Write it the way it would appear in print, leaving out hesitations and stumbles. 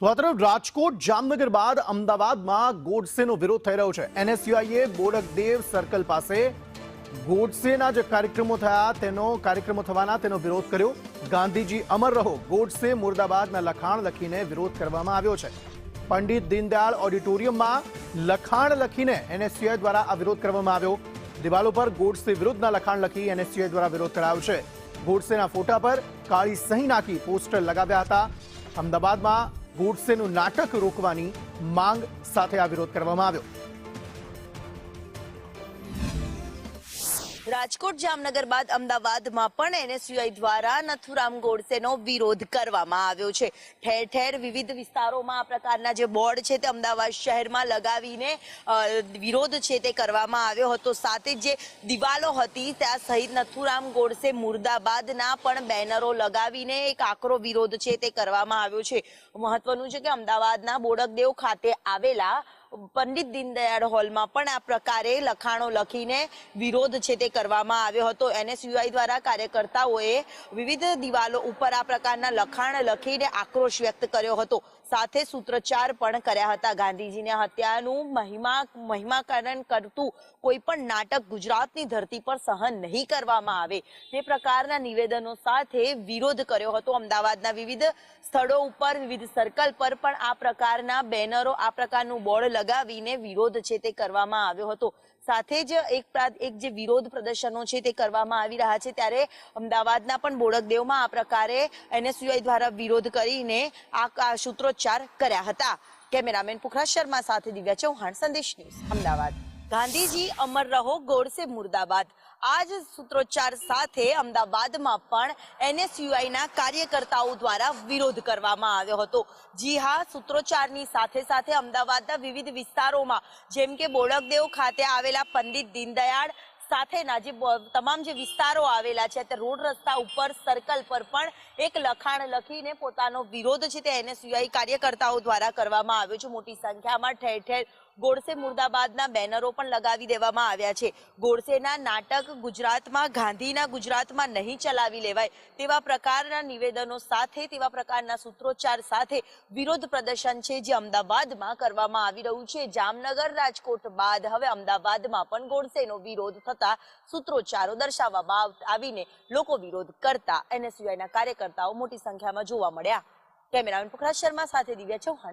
તો આ તરફ રાજકોટ જામનગર બાદ અમદાવાદમાં ગોડસેનો વિરોધ થઈ રહ્યો છે। એનએસયુઆઈએ બોડકદેવ સર્કલ પાસે ગોડસેના જે કાર્યક્રમો થવાના તેનો વિરોધ કર્યો। ગાંધીજી અમર રહો, ગોડસે મુર્દાબાદના લખાણ લખીને વિરોધ કરવામાં આવ્યો છે। પંડિત દીનદયાળ ઓડિટોરિયમમાં લખાણ લખીને એનએસયુઆઈ દ્વારા આ વિરોધ કરવામાં આવ્યો। દિવાલો પર ગોડસે વિરુદ્ધના લખાણ લખી એનએસયુઆઈ દ્વારા વિરોધ કરાયો છે। ગોડસેના ફોટા પર કાળી સહી નાખી પોસ્ટર લગાવ્યા હતા। અમદાવાદમાં ગોડસેનું નાટક રોકવાની માંગ સાથે આ વિરોધ કરવામાં આવ્યો। રાજકોટ જામનગર બાદ અમદાવાદમાં પણ એનએસયુઆઈ દ્વારા નથુરામ ગોડસેનો વિરોધ કરવામાં આવ્યો છે। ઠેર ઠેર વિવિધ વિસ્તારોમાં આ પ્રકારના જે બોર્ડ છે તે અમદાવાદ શહેરમાં લગાવીને વિરોધ છે તે કરવામાં આવ્યો હતો। સાથે જે દિવાલો હતી ત્યાં સહિત નથુરામ ગોડસે મુર્દાબાદના પણ બેનરો લગાવીને એક આકરો વિરોધ છે તે કરવામાં આવ્યો છે। મહત્વનું છે કે અમદાવાદના બોડકદેવ ખાતે આવેલા પંડિત દીનદયાળ હોલમાં પણ આ પ્રકારે લખાણો લખીને વિરોધ છે તે કરવામાં આવ્યો હતો। એનએસયુઆઈ દ્વારા કાર્યકર્તાઓએ વિવિધ દિવાલો ઉપર આ પ્રકારના લખાણ લખીને આક્રોશ વ્યક્ત કર્યો હતો। સાથે સૂત્રોચ્ચાર પણ કર્યા હતા। ગાંધીજીની હત્યાનું મહિમાકરણ કરતું કોઈ પણ નાટક ગુજરાતની ધરતી પર સહન નહીં કરવામાં આવે તે પ્રકારના નિવેદનો સાથે વિરોધ કર્યો હતો। અમદાવાદના વિવિધ સ્થળો ઉપર વિવિધ સર્કલ પર પણ આ પ્રકારના બેનરો આ પ્રકારનું બોર્ડ લગાવીને વિરોધ છે તે કરવામાં આવ્યો હતો। સાથે જ એક જે વિરોધ પ્રદર્શનો છે તે કરવામાં આવી રહ્યા છે, ત્યારે અમદાવાદના પણ બોડકદેવમાં આ પ્રકારે એનએસયુઆઈ દ્વારા વિરોધ કરીને આ સૂત્રોચ્ચાર કર્યા હતા। કેમેરામેન પુખરાજ શર્મા સાથે દિવ્યા ચૌહાણ, સંદેશ ન્યૂઝ, અમદાવાદ। ગાંધીજી અમર રહો, ગોડસે મુર્દાબાદ, આ જ સૂત્રોચ્ચાર સાથે અમદાવાદમાં પણ એનએસયુઆઈના કાર્યકર્તાઓ દ્વારા વિરોધ કરવામાં આવ્યો હતો। જી હા, સૂત્રોચ્ચારની સાથે સાથે અમદાવાદના વિવિધ વિસ્તારોમાં જેમ કે બોડકદેવ ખાતે આવેલા પંડિત દીનદયાળ સાથેના જે તમામ જે વિસ્તારો આવેલા છે તે રોડ રસ્તા ઉપર સર્કલ પર પણ એક લખાણ લખીને પોતાનો વિરોધ છે તે એનએસયુઆઈ કાર્યકર્તાઓ દ્વારા કરવામાં આવ્યો છે। મોટી સંખ્યામાં ઠેર ઠેર ગોડસે મુર્દાબાદના બેનરો પણ લગાવી દેવામાં આવ્યા છે। ગોડસેના નાટક ગુજરાતમાં, ગાંધીના ગુજરાતમાં નહીં ચલાવી લેવાય તેવા પ્રકારના નિવેદનો સાથે, તેવા પ્રકારના સૂત્રોચ્ચાર સાથે વિરોધ પ્રદર્શન છે જે અમદાવાદમાં કરવામાં આવી રહ્યું છે। જામનગર, રાજકોટ બાદ હવે અમદાવાદમાં પણ ગોડસેનો વિરોધ થતા સૂત્રોચ્ચારો દર્શાવવામાં આવીને લોકો વિરોધ કરતા એનએસયુઆઈના કાર્યકર્તાઓ મોટી સંખ્યામાં જોવા મળ્યા। કેમેરામેન પુખરાજ શર્મા સાથે દિવ્યા ચૌહાણ।